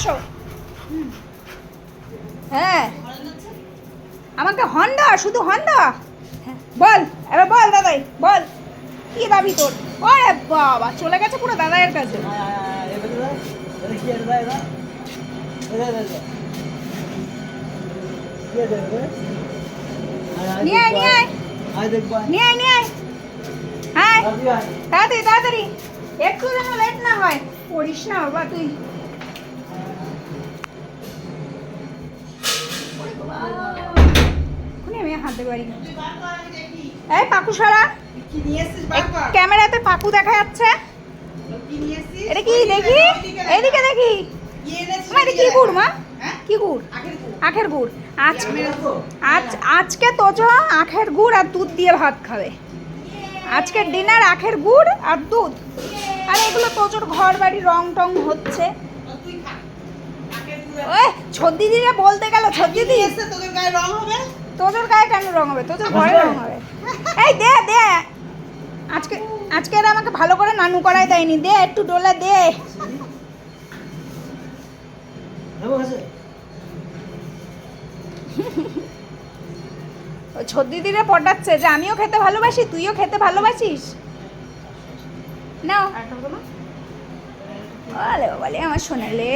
বসো। হ্যাঁ আমাকে হর্ন দেওয়া, শুধু হর্ন দেওয়া। হ্যাঁ বল, এবার বল দাদাই বল, কি দাবি তোর? ওরে বাবা চলে গেছে পুরো দাদাইয়ের কাছে। নিয়ে আয় নিয়ে আয় নিয়ে আয় নিয়ে আয়। হ্যাঁ তাড়াতাড়ি তাড়াতাড়ি, একটু যেন লেট না হয়। পড়িস না বাবা তুই। আমি হাত দেবো বাড়ি। এই পাকু সরা, ক্যামেরাতে পাকু দেখা যাচ্ছে। এটা কি দেখি, এইদিকে দেখি। এটা কি গুড় মা? কি গুড়? আখের গুড়। আজকে তোজো আখের গুড় আর দুধ দিয়ে ভাত খাবে। আজকের ডিনার আখের গুড় আর দুধ। আর এগুলো তোজোর ঘর বাড়ি রং টং হচ্ছে। ওই ছদ্দি দিদিরা বলতে গেল, ছদ্দি দিদি তোদের গায়ে রং হবে। তোদের গায়ে কেন রং হবে? তোদের ঘরে রং হবে। এই দে দে, আজকে এরা আমাকে ভালো করে নানু করাই দেয়নি। দে একটু ডোলা দে। ছদ্দি দিদিরা পটাচ্ছে যে আমিও খেতে ভালোবাসি, তুইও খেতে ভালোবাসিস। নাও বলে বাবালে আমার শোনালে।